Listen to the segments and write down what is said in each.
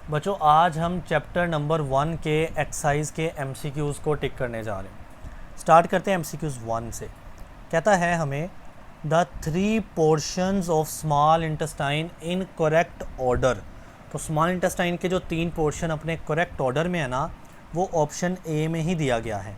बच्चों आज हम चैप्टर नंबर 1 के एक्सरसाइज के एमसीक्यूज़ को टिक करने जा रहे हैं। स्टार्ट करते हैं एमसीक्यूज़ 1 से। कहता है हमें the 3 portions of small intestine in correct order. तो स्मॉल इंटेस्टाइन के जो 3 पोर्शन अपने करेक्ट ऑर्डर में है ना, वो ऑप्शन ए में ही दिया गया है।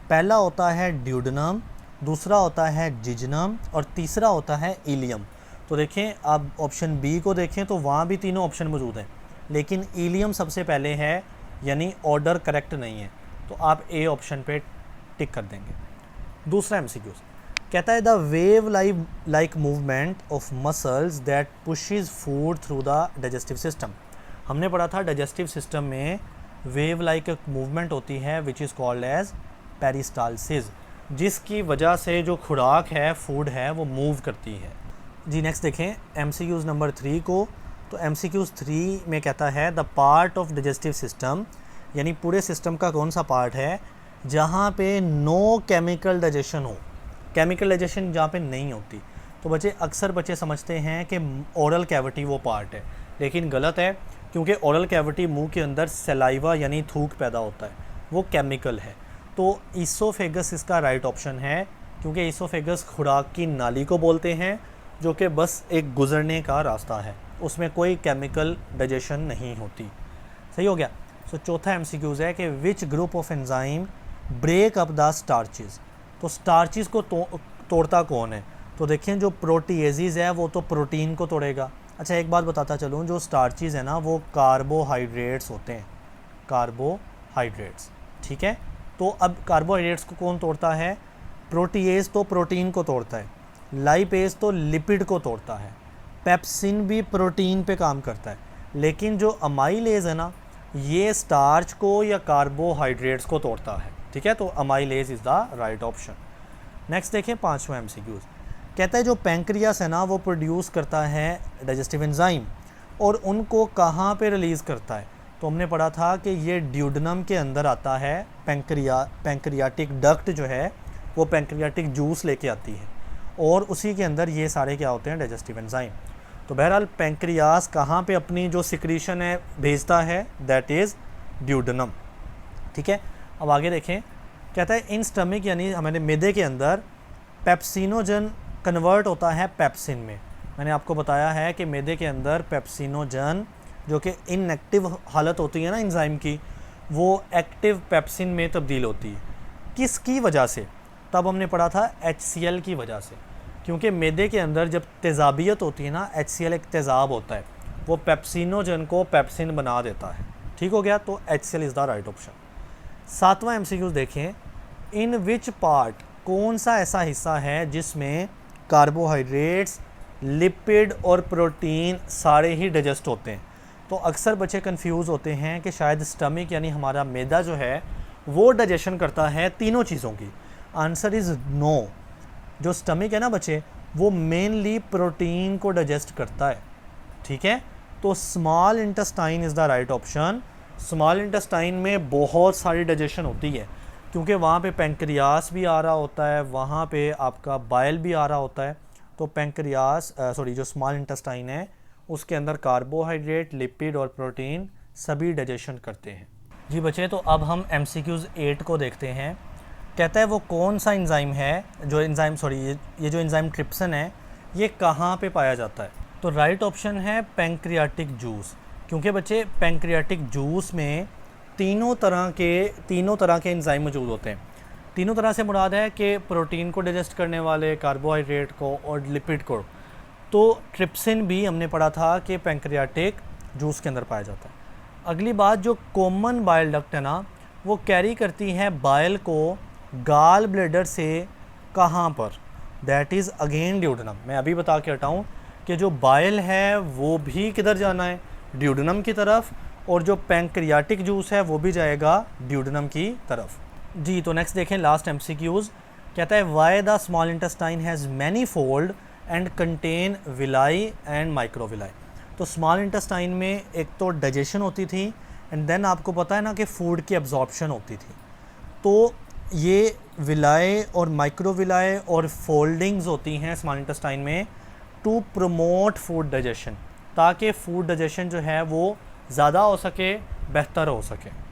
पहला होता है ड्यूडेनम, दूसरा होता है जिजनम और तीसरा होता है इलियम। तो देखें, आप ऑप्शन बी को देखें तो वहाँ भी तीनों ऑप्शन मौजूद हैं, लेकिन इलियम सबसे पहले है, यानी ऑर्डर करेक्ट नहीं है, तो आप ए ऑप्शन पे टिक कर देंगे। दूसरा एमसीक्यू कहता है the wave like movement of muscles that pushes food through the digestive system. हमने पढ़ा था डाइजेस्टिव सिस्टम में वेव लाइक मूवमेंट होती है which is called as peristalsis, जिसकी वजह से जो खुराक है, फूड है, वो मूव करती है। जी नेक्स्ट देखें एमसीक्यूज़ नंबर 3 को। तो एमसीक्यूज़ 3 में कहता है the part of digestive system, यानी पूरे सिस्टम का कौन सा पार्ट है जहाँ पे नो केमिकल डाइजेशन हो। केमिकल डाइजेशन जहाँ पे नहीं होती। तो अक्सर बच्चे समझते हैं कि ओरल कैविटी वो पार्ट है, लेकिन गलत है, क्योंकि ओरल कैविटी मुंह के अंदर सलाइवा यानी थूक पैदा होता है, वो केमिकल है। तो ईसोफेगस इसका राइट ऑप्शन है, क्योंकि ईसोफेगस खुराक की नाली को बोलते हैं, जो कि बस एक गुजरने का रास्ता है, उसमें कोई केमिकल डाइजेशन नहीं होती। सही हो गया। सो चौथा एमसीक्यूज़ है कि which group of enzyme break up the starches. तो स्टार्चेस को तोड़ता कौन है? तो देखें, जो प्रोटीएजेज है वो तो प्रोटीन को तोड़ेगा। अच्छा, एक बात बताता चलूँ, जो स्टार्चेस है ना वो कार्बोहाइड्रेट्स होते हैं, कार्बोहाइड्रेट्स। ठीक है, तो अब कार्बोहाइड्रेट्स को कौन तोड़ता है? प्रोटीएज तो प्रोटीन को तोड़ता है, लाइपेज तो लिपिड को तोड़ता है, पेप्सिन भी प्रोटीन पे काम करता है, लेकिन जो अमाइलेज है ना, ये स्टार्च को या कार्बोहाइड्रेट्स को तोड़ता है। ठीक है, तो amylase is the right option. Next देखें 5वां एमसीक्यूज़। कहता है जो पैंक्रियास है ना वो प्रोड्यूस करता है डाइजेस्टिव एंजाइम, और उनको कहाँ पे रिलीज़ करता है? तो हमने पढ़ा था कि ये ड्यूडेनम के अंदर आता है। पैंक्रियाटिक डक्ट जो है वो पैंक्रियाटिक जूस लेके आती है, और उसी के अंदर ये सारे क्या होते हैं? Digestive enzyme. तो बहरहाल पैंक्रियास कहाँ पे अपनी जो सिक्रीशन है भेजता है? That is duodenum. ठीक है, अब आगे देखें। कहता है इन स्टमक, यानी हमारे मैदे के अंदर पेप्सिनोजन कन्वर्ट होता है पेप्सिन में। मैंने आपको बताया है कि मैदे के अंदर पेप्सिनोजन जो कि इनएक्टिव हालत होती है ना एंजाइम की, वो एक्टिव पेप्सिन में तब्दील होती है। किसकी वजह से? तब हमने पढ़ा था HCl की वजह से, क्योंकि मैदे के अंदर जब तेज़ाबियत होती है ना, HCl एक तेज़ाब होता है, वो पेप्सिनोजन को पेप्सिन बना देता है। ठीक हो गया, तो HCl is the right option. 7वां एमसीक्यू देखें, इन विच पार्ट, कौन सा ऐसा हिस्सा है जिसमें कार्बोहाइड्रेट्स, लिपिड और प्रोटीन सारे ही डाइजेस्ट होते हैं? तो अक्सर बच्चे कंफ्यूज होते हैं कि शायद स्टमक यानी हमारा मैदा जो है वो डाइजेशन करता है तीनों चीज़ों की। Answer is no. जो स्टमक है ना बच्चे, वो मेनली प्रोटीन को डाइजेस्ट करता है। ठीक है, तो small intestine is the right option. Small intestine में बहुत सारी डाइजेशन होती है, क्योंकि वहाँ पे पैंक्रियास भी आ रहा होता है, वहाँ पे आपका बाइल भी आ रहा होता है। तो पैंक्रियास जो स्मॉल इंटेस्टाइन है उसके अंदर कार्बोहाइड्रेट, लिपिड और प्रोटीन सभी डाइजेशन करते हैं। जी बच्चे, तो अब हम एमसीक्यूज़ 8 को देखते हैं। कहता है वो कौन सा एंजाइम है, जो एंजाइम ये जो एंजाइम ट्रिप्सिन है, ये कहाँ पे पाया जाता है? तो राइट ऑप्शन है पैंक्रियाटिक जूस, क्योंकि बच्चे पैंक्रियाटिक जूस में तीनों तरह के एंजाइम मौजूद होते हैं। तीनों तरह से मुराद है कि प्रोटीन को डाइजेस्ट करने वाले, कार्बोहाइड्रेट को और लिपिड को। तो ट्रिप्सिन भी हमने पढ़ा था कि पैंक्रियाटिक जूस के अंदर पाया जाता है। अगली बात, जो कॉमन बाइल डक्ट है ना, वो कैरी करती है बाइल को गाल ब्लैडर से कहाँ पर? That is again duodenum. मैं अभी बता के हटाऊँ कि जो बाइल है वो भी किधर जाना है? ड्यूडेनम की तरफ, और जो पैंक्रियाटिक जूस है वो भी जाएगा ड्यूडेनम की तरफ। जी, तो नेक्स्ट देखें लास्ट एमसीक्यूज़। कहता है why the small intestine has many fold and contain villi and microvilli. तो स्मॉल इंटेस्टाइन में एक तो डाइजेशन होती थी, एंड देन आपको पता है ना कि फूड की एब्जॉर्प्शन होती थी। तो ये विलाए और माइक्रोविलाए और फोल्डिंग्स होती हैं स्मॉल इंटेस्टाइन में टू प्रमोट फूड डाइजेशन, ताकि फूड डाइजेशन जो है वो ज़्यादा हो सके बेहतर हो सके।